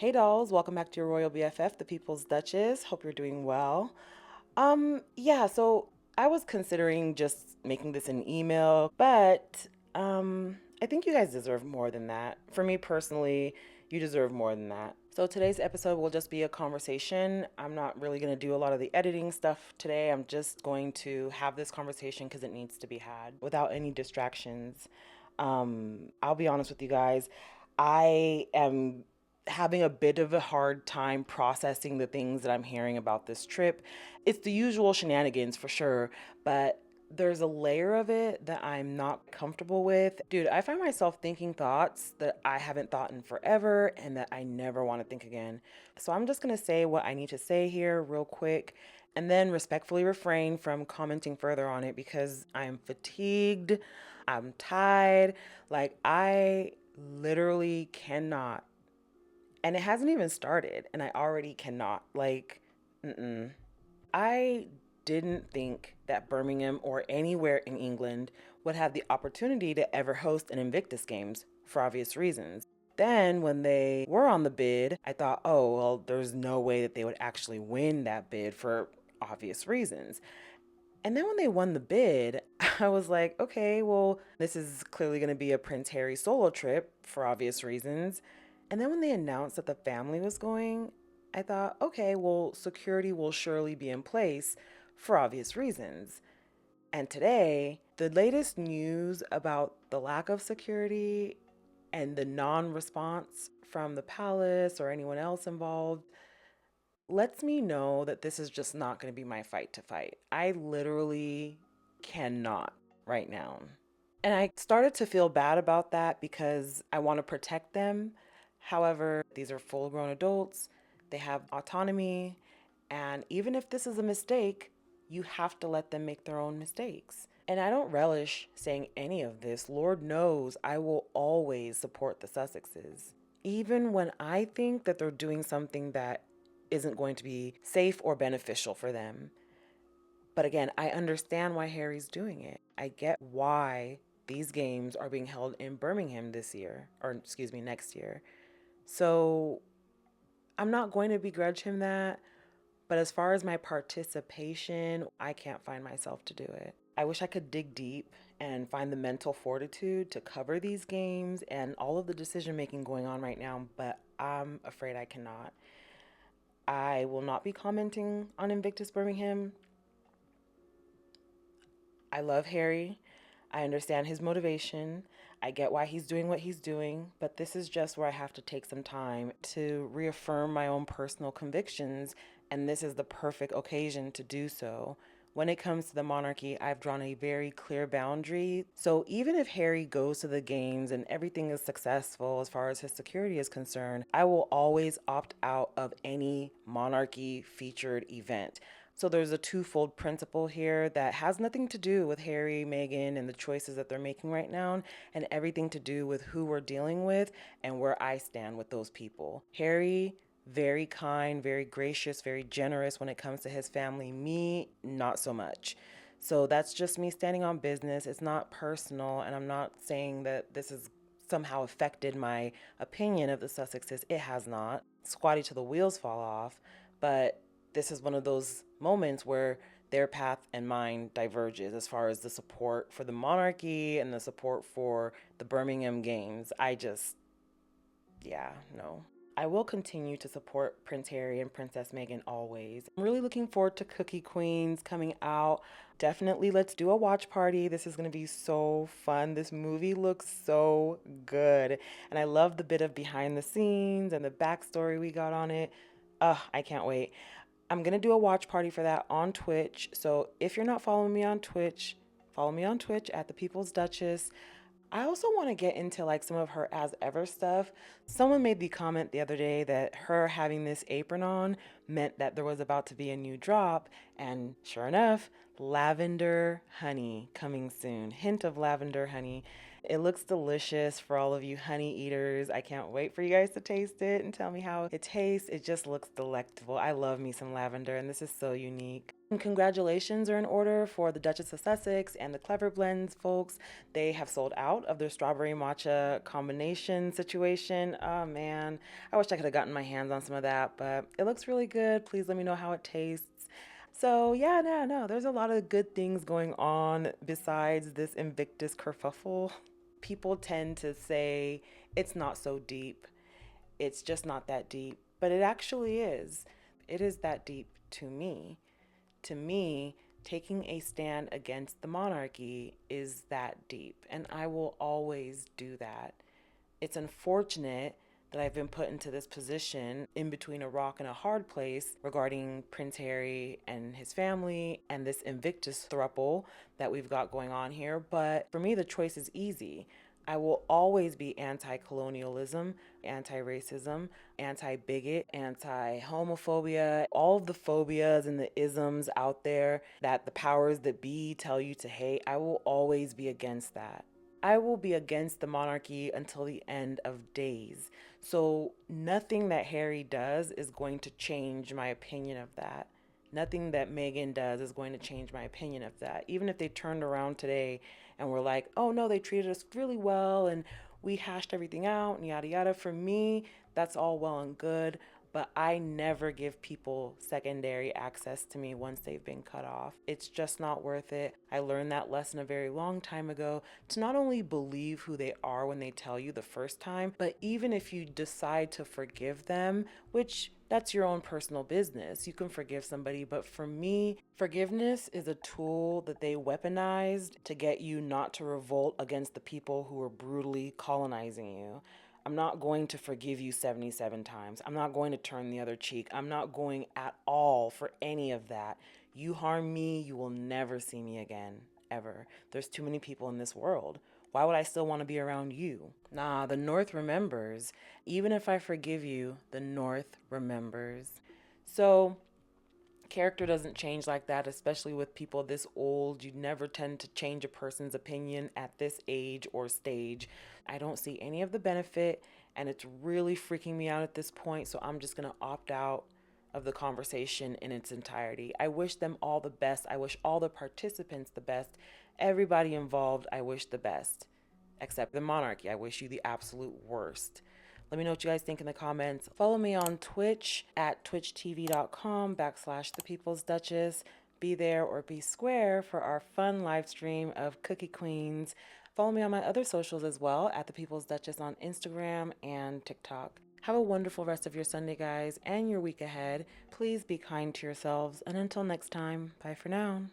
Hey dolls, welcome back to your royal BFF, the People's Duchess. Hope you're doing well. So I was considering just making this an email, but I think you guys deserve more than that. For me personally, you deserve more than that. So today's episode will just be a conversation. I'm not really going to do a lot of the editing stuff today. I'm just going to have this conversation because it needs to be had without any distractions. I'll be honest with you guys. I am having a bit of a hard time processing the things that I'm hearing about this trip. It's the usual shenanigans for sure, but there's a layer of it that I'm not comfortable with. Dude, I find myself thinking thoughts that I haven't thought in forever and that I never want to think again. So I'm just going to say what I need to say here real quick and then respectfully refrain from commenting further on it because I'm fatigued, I'm tired. Like, I literally cannot, and it hasn't even started and I already cannot. Like, mm-mm. I didn't think that Birmingham or anywhere in England would have the opportunity to ever host an Invictus Games for obvious reasons. Then, when they were on the bid, I thought, oh, well, there's no way that they would actually win that bid for obvious reasons. And then when they won the bid, I was like, okay, well, this is clearly going to be a Prince Harry solo trip for obvious reasons. And then when they announced that the family was going, I thought, okay, well, security will surely be in place for obvious reasons. And today, the latest news about the lack of security and the non response from the palace or anyone else involved lets me know that this is just not going to be my fight to fight. I literally cannot right now. And I started to feel bad about that because I want to protect them. However, these are full grown adults, they have autonomy, and even if this is a mistake, you have to let them make their own mistakes. And I don't relish saying any of this. Lord knows I will always support the Sussexes, even when I think that they're doing something that isn't going to be safe or beneficial for them. But again, I understand why Harry's doing it. I get why these games are being held in Birmingham this year, or excuse me, next year. So I'm not going to begrudge him that. But as far as my participation, I can't find myself to do it. I wish I could dig deep and find the mental fortitude to cover these games and all of the decision making going on right now, but I'm afraid I cannot. I will not be commenting on Invictus Birmingham. I love Harry. I understand his motivation. I get why he's doing what he's doing, but this is just where I have to take some time to reaffirm my own personal convictions, and this is the perfect occasion to do so. When it comes to the monarchy, I've drawn a very clear boundary. So even if Harry goes to the games and everything is successful as far as his security is concerned, I will always opt out of any monarchy featured event. So there's a twofold principle here that has nothing to do with Harry, Meghan, and the choices that they're making right now, and everything to do with who we're dealing with and where I stand with those people. Harry, very kind, very gracious, very generous when it comes to his family. Me, not so much. So that's just me standing on business. It's not personal, and I'm not saying that this has somehow affected my opinion of the Sussexes. It has not. Squatty till the wheels fall off, but this is one of those moments where their path and mine diverges as far as the support for the monarchy and the support for the Birmingham Games. Yeah, no. I will continue to support Prince Harry and Princess Meghan always. I'm really looking forward to Cookie Queens coming out. Definitely let's do a watch party. This is going to be so fun. This movie looks so good. And I love the bit of behind the scenes and the backstory we got on it. I can't wait. I'm going to do a watch party for that on Twitch. So if you're not following me on Twitch, follow me on Twitch at the People's Duchess. I also want to get into like some of her as ever stuff. Someone made the comment the other day that her having this apron on meant that there was about to be a new drop. And sure enough, lavender honey coming soon. Hint of lavender honey. It looks delicious for all of you honey eaters. I can't wait for you guys to taste it and tell me how it tastes. It just looks delectable. I love me some lavender, and this is so unique. And congratulations are in order for the Duchess of Sussex and the Clevr Blends folks. They have sold out of their strawberry matcha combination situation. Oh man, I wish I could have gotten my hands on some of that, but it looks really good. Please let me know how it tastes. So yeah, no, there's a lot of good things going on besides this Invictus kerfuffle. People tend to say it's not so deep. It's just not that deep, but it actually is. It is that deep to me. To me, taking a stand against the monarchy is that deep, and I will always do that. It's unfortunate that I've been put into this position in between a rock and a hard place regarding Prince Harry and his family and this Invictus throuple that we've got going on here. But for me, the choice is easy. I will always be anti colonialism, anti racism, anti bigot, anti homophobia, all of the phobias and the isms out there that the powers that be tell you to hate. I will always be against that. I will be against the monarchy until the end of days. So nothing that Harry does is going to change my opinion of that. Nothing that Meghan does is going to change my opinion of that. Even if they turned around today and were like, oh no, they treated us really well and we hashed everything out and yada yada. For me, that's all well and good, but I never give people secondary access to me once they've been cut off. It's just not worth it. I learned that lesson a very long time ago, to not only believe who they are when they tell you the first time, but even if you decide to forgive them, which that's your own personal business. You can forgive somebody, but for me, forgiveness is a tool that they weaponized to get you not to revolt against the people who are brutally colonizing you. I'm not going to forgive you 77 times. I'm not going to turn the other cheek. I'm not going at all for any of that. You harm me, you will never see me again, ever. There's too many people in this world. Why would I still want to be around you? Nah, the North remembers. Even if I forgive you, the North remembers. So, character doesn't change like that, especially with people this old. You never tend to change a person's opinion at this age or stage. I don't see any of the benefit, and it's really freaking me out at this point, so I'm just going to opt out of the conversation in its entirety. I wish them all the best. I wish all the participants the best. Everybody involved, I wish the best. Except the monarchy. I wish you the absolute worst. Let me know what you guys think in the comments. Follow me on Twitch at twitchtv.com/The People's Duchess. Be there or be square for our fun live stream of Cookie Queens. Follow me on my other socials as well at The People's Duchess on Instagram and TikTok. Have a wonderful rest of your Sunday, guys, and your week ahead. Please be kind to yourselves. And until next time, bye for now.